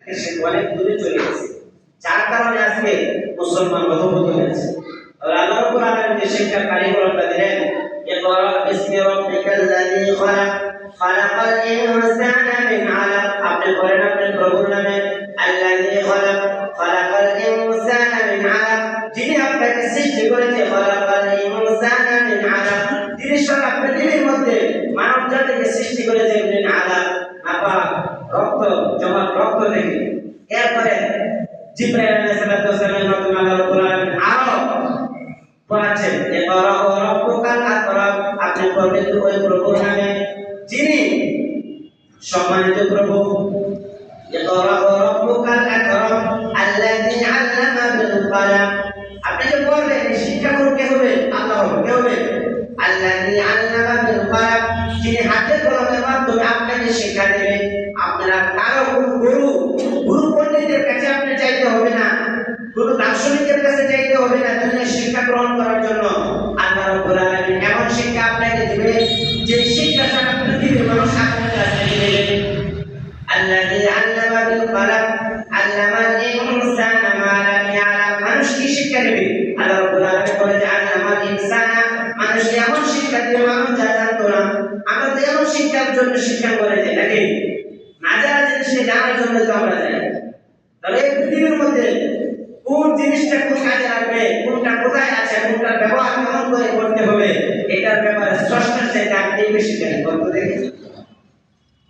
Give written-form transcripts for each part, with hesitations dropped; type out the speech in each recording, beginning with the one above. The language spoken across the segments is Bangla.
সে অনেক দূরে চলে গেছে, যার কারণে আজকে মুসলমান অধঃপতন হয়েছে। আর আল্লাহ রাব্বুল আলামিন যে শিক্ষার কারিগরটা দিলেন, ইকরা বিসমি রাব্বিকাল লাযী খালাক খালাকাল ইনসানা মিন আলাক। আপনি পড়েন আপনার প্রভুর নামে, আল্লাযী খালাক খালাকাল ইনসানা মিন আলাক, যিনি আপনাকে সৃষ্টি করেছে, খালাকাল ইনসানা মিন আলাক, যিনি সব আপনার দিলের মধ্যে মানব জাতিকে সৃষ্টি করেছে মিন আলাক, নাপাক রক্ত, জমা রক্ত থেকে। এরপরে জিবরাইল আলাইহিস সালামের মাধ্যমে আল্লাহ রাব্বুল আলামিন আরো পড়াচ্ছেন, ইকরা রাব্বুকাল আকরাম। আপনি পড়বেন ওই প্রভুর নামে যিনি সম্মানিত প্রভু। ইকরা রাব্বুকাল আকরাম আল্লাযী আল্লামা বিল কলম। আপনি যে পড়বেন শিক্ষা করবে কে হবে? আল্লাহ হবে। কে হবে? আল্লাযী আল্লামা বিল কলম, যিনি হাতে কলমের মাধ্যমে আপনাকে শিক্ষা দেবেন। আপনারা কারো গুরু পণ্ডিতের কাছে আপনি চাইতে হবে না, কোনো দার্শনিকের কাছে চাইতে হবে না দুনিয়ার শিক্ষা গ্রহণ করার জন্য। আল্লাহ রাব্বুল আলামিন এমন শিক্ষা আপনাকে দিবে যে শিক্ষা সারা পৃথিবীর মানুষ আপনার কাছে নেবে। আল্লাযী আল্লামা বিল কলম আল্লামাল ইনসানা মা লাম ইয়ালাম। মানুষ কি শিক্ষা নেবে? আল্লাহ রাব্বুল আলামিন বলে যে আল্লামাল ইনসানা, মানুষকে এমন শিক্ষা দিবে মানুষ যা জানতো না। আমরা তো এমন শিক্ষার জন্য শিক্ষা করেছি নাকি? না জানা জিনিসকে জানার জন্য তো আমরা যাই। তাহলে এই পৃথিবীর মধ্যে কোন জিনিসটা কোন কাজে লাগবে, কোনটা কোথায় আছে, কোনটার ব্যবহার কেমন করে করতে হবে, এটার ব্যাপারে স্রষ্টার চাইতে আপনি বেশি জানেন। কত দেখি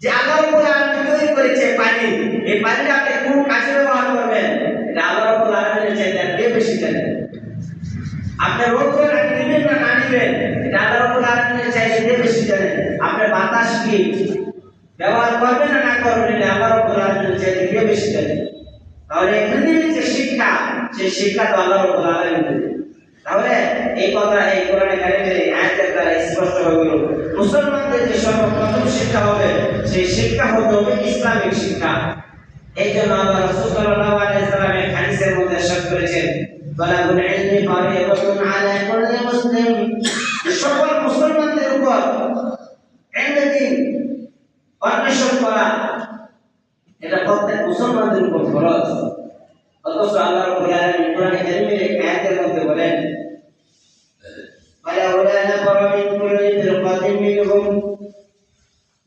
যে আল্লাহ রাব্বুল আলামিন তৈরি করেছে পানি, এই পানিটা আপনি কোন কাজে ব্যবহার করবেন, এটা আল্লাহ রাব্বুল আলামিনের চাইতে আপনি বেশি জানেন। আপনি রোদটা নিবেন না না নিবেন, এটা আল্লাহ রাব্বুল আলামিনের চাইতে বেশি জানেন। আপনি বাতাস কি ব্যবহার করবেন না না করবেন, এটা আল্লাহ রাব্বুল আলামিনের চাইতে বেশি জানেন। তাহলে পৃথিবীর যে শিক্ষা, সেই শিক্ষা তো আল্লাহ রাব্বুল আলামিন দেন। তাহলে এই কথা এই কোরআনে কারিমের আয়াতের দ্বারা স্পষ্ট হয়ে গেল, মুসলমানদের যে সর্বপ্রথম শিক্ষা হবে সেই শিক্ষা হতে হবে ইসলামিক শিক্ষা। এই জন্য আল্লাহ রাসূল সাল্লাল্লাহু আলাইহি ওয়াসাল্লাম হাদিসের মধ্যে ইরশাদ করেছেন, তালাবুল ইলমি ফারিদাতুন আলা কুল্লি মুসলিম। সকল মুসলমানদের উপর ইলমে দ্বীন অন্বেষণ করা এটা প্রত্যেক মুসলমানদের উপর ফরজ। অথচ আল্লাহ রাব্বুল আলামিন কোরআনে কারীমের এক আয়াতের মধ্যে বলেন, ওয়ালাউলা নাফারা মিন কুল্লি ফিরকাতিন মিনহুম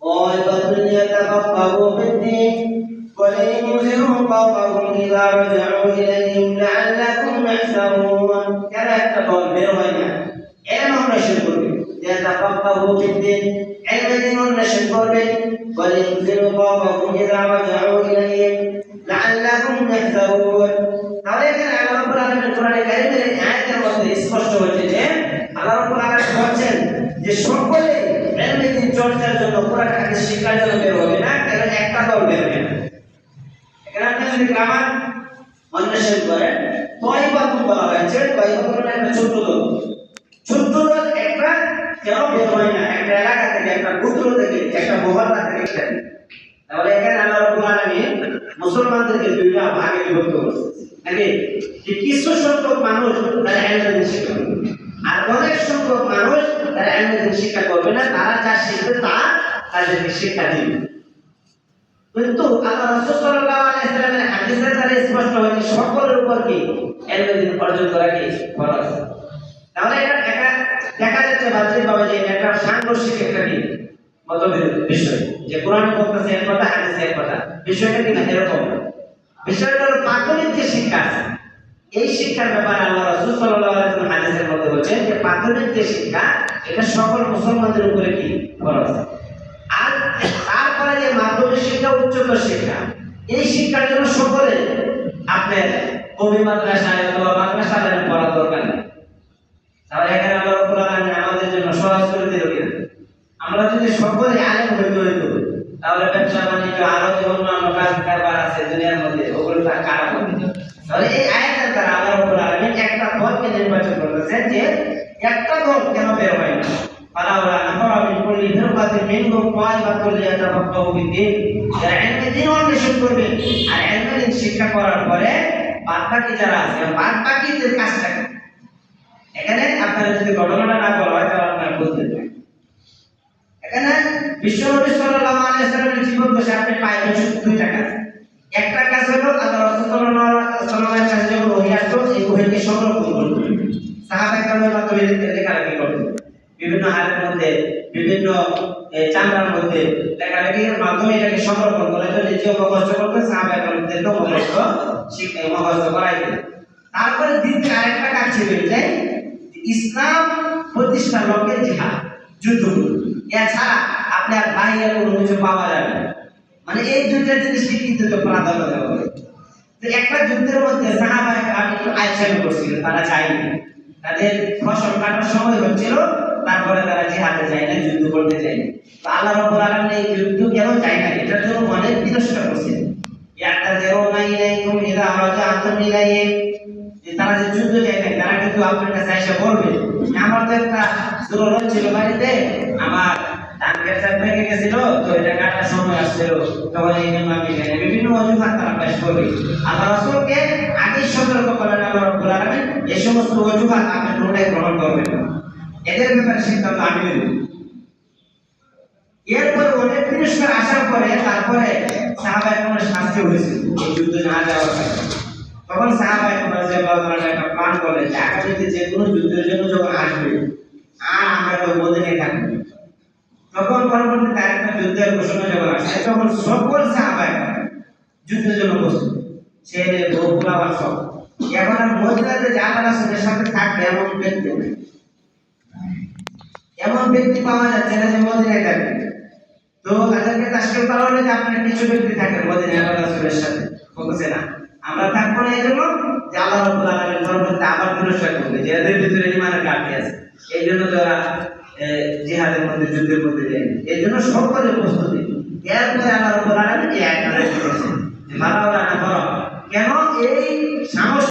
তাইফাতুন ইয়াতাফাক্কাহু ফিদ-দীন ওয়া লিয়ুনযিরু কওমাহুম ইযা রাজা'ু ইলাইহিম লা'আল্লাকুম ইয়াহযারুন। কেন একটা দল বের হয় না এমন অন্বেষণ করবে, ইয়াতাফাক্কাহু ফিদ-দীন, ইলমে দ্বীন অন্বেষণ করবে, ওয়া লিয়ুনযিরু কওমাহুম ইযা রাজা'ু ইলাইহিম লাআল্লাকুম ইয়াহযারুন। তাহলে এখানে আল্লাহ রাব্বুল আলামিন কোরআনে কারীমের আয়াতের মধ্যে স্পষ্ট হয়েছে যে আল্লাহ রাব্বুল আলামিন বলেন যে সকলে ইলমে দ্বীন চর্চার জন্য কোরআন হাদিস শিক্ষার জন্য বের হবে না, কারণ একটা দল বের হবে না। এখানে আপনি যদি গ্রামার অন্বেষণ করেন, তাইফাতুন বলা হয়েছে, তাইফাতুন একটা ছোট দল। ছোট দল একটা কেন বের হয় না? একটা এলাকা থেকে, একটা গোত্র থেকে, একটা মহল্লা থেকে। তাহলে এখানে আল্লাহ রাব্বুল আলামিন মুসলমানদেরকে দুইটা ভাগে বিভক্ত করেছে নাকি? যে কিছু সংখ্যক মানুষ তারা ইলমে দ্বীন শিক্ষা করবে, আর অনেক সংখ্যক মানুষ তারা ইলমে দ্বীন শিক্ষা করবে না, তারা যা শিখবে তা তাদেরকে শিক্ষা দিবে। কিন্তু আল্লাহ রাসূল সাল্লাল্লাহু আলাইহি ওয়াসাল্লামের হাদিসের দ্বারা স্পষ্ট হয়েছে সকলের উপর কি ইলমে দ্বীন অর্জন করা কি ফরজ। তাহলে এটা দেখা যাচ্ছে বাহ্যিকভাবে যে এটা সাংঘর্ষিক একটা কি মতভেদ বিষয়, যে কোরআন বলতেছে এক কথা, হাদিসে এক কথা, বিষয়টা কি না এরকম। বিষয়টা হলো প্রাথমিক যে শিক্ষা আছে, এই শিক্ষার ব্যাপারে আল্লাহ রাসূল সাল্লাল্লাহু আলাইহি ওয়াসাল্লাম হাদিসের মধ্যে বলেছেন যে প্রাথমিক যে শিক্ষা এটা সকল মুসলমানদের উপরে কি ফরজ। আর তারপরে যে মাধ্যমিক শিক্ষা, উচ্চতর শিক্ষা, এই শিক্ষার জন্য সকলে আপনার কবি মাদ্রাসায় অথবা মাদ্রাসায় পড়া দরকার নেই। তাহলে এখানে আল্লাহ রাব্বুল আলামিন আমাদের জন্য সহজ করে দিল কিনা? আমরা যদি সকলে আলেম হইতো তাহলে ব্যবসা বাণিজ্য আরো যে অন্যান্য কাজ কারবার আছে দুনিয়ার মধ্যে ওগুলো তা কারা করবে। তাহলে এই আয়াতের দ্বারা আল্লাহ রাব্বুল আলামিন একটা দলকে নির্বাচন করেছেন যে একটা দল কেন বের হয় না। ফালাউলা নাফারা মিন কুল্লি ফিরকাতিন মিনহুম তাইফাতুন লিয়াতাফাক্কাহু ফিদ-দীন, যারা ইলমে দ্বীন অন্বেষণ করবে আর ইলমে দ্বীন শিক্ষা করার পরে বাদবাকি যারা আছে বাদবাকিদের কাজটা এখানে আপনারা যদি ঘটনাটা না বলা হয় তাহলে আপনারা বুঝতে পারবেন। এখানে বিশ্বনবী সাল্লাল্লাহু আলাইহি ওয়াসাল্লামের জীবন বসে আপনি পাইবেন শুধু দুইটা কাজ। একটা কাজ হলো আল্লাহ রাসূল সাল্লাল্লাহু আলাইহি ওয়াসাল্লাম যখন ওহী আসতো এই ওহীকে সংরক্ষণ করতেন। সাহাবায়ে কেরামের মাধ্যমে লেখালেখি করতেন। বিভিন্ন হারের মধ্যে, বিভিন্ন চামড়ার মধ্যে লেখালেখির মাধ্যমে এটাকে সংরক্ষণ করে তো নিজেও মুখস্থ করতেন, সাহাবায়ে কেরামদেরকেও মুখস্থ করাইতেন। তারপরে দ্বিতীয় আরেকটা কাজ ছিল যে ইসলাম প্রতিষ্ঠার লক্ষ্যে জিহাদ, যুদ্ধ। এছাড়া আপনার বাইরে কোনো কিছু পাওয়া যাবে না। মানে এই দুইটা জিনিসকে কিন্তু প্রাধান্য দেওয়া হবে। তো একটা যুদ্ধের মধ্যে সাহাবায়ে কেরাম একটু আইসেল করছিল, তারা যায়নি, তাদের ফসল কাটার সময় হচ্ছিল, তারপরে তারা জিহাদে যায় না, যুদ্ধ করতে যায়নি। তো আল্লাহ রাব্বুল আলামিন এই যুদ্ধ কেন যায় না এটার জন্য অনেক তিরস্কার করছেন। একটা যেও নাই ইলাইকুম ইযা রাজাতুম ইলাইহি, তারা যে যুদ্ধ যায় না তারা কিন্তু আপনার কাছে এসে বলবে আমার তো একটা জরুরত ছিল বাড়িতে, আমার ধান খেত ভেঙে গেছিল, তো এটা কাটার সময় আসছিল, তখন এই জন্য আমি যাই। বিভিন্ন অজুহাত তারা পেশ করবে। আল্লাহ রাসূলকে আগেই সতর্ক করেন আল্লাহ রাব্বুল আলামিন, এই সমস্ত অজুহাত আপনি কোনটাই গ্রহণ করবেন না, এদের ব্যাপারে সিদ্ধান্ত আমি নেব। এরপর অনেক তিরস্কার আসার পরে তারপরে সাহাবায়ে কেরামের শাস্তি হয়েছিল এই যুদ্ধে না যাওয়ার কারণে। তখন সাহাবায়ে কেরাম রাদিয়াল্লাহু তাআলা একটা প্ল্যান করলেন যে আগামীতে যে কোনো যুদ্ধের জন্য যখন আসবে আর আমরা তো মদিনায় থাকবো। তখন পরবর্তীতে আরেকটা যুদ্ধের ঘোষণা যখন আসে তখন সকল সাহাবায়ে কেরাম যুদ্ধের জন্য প্রস্তুত, ছেলে বউ পোলাপান সব। এখন আর মদিনাতে যে আল্লাহ রাসূলের সাথে থাকবে এমন ব্যক্তি পাওয়া যাচ্ছে না যে মদিনায় থাকবে। তো তাদেরকে তাশকিল করা হলো যে আপনারা কিছু ব্যক্তি থাকেন মদিনায় আল্লাহ রাসূলের সাথে, বলছে না আমরা থাকবো না, এই জন্য যে আল্লাহ রাব্বুল আলামিন পরবর্তীতে আবার তিরস্কার করবে যে এদের ভিতরে ঈমানের ঘাটতি আছে, এই জন্য তারা জিহাদের মধ্যে, যুদ্ধের মধ্যে যায়। এই জন্য সকলের প্রস্তুতি। এরপরে আল্লাহ রাব্বুল আলামিন এই আয়াতটা নাযিল করেছেন যে মালাওয়া না করো, কেন এই সাহস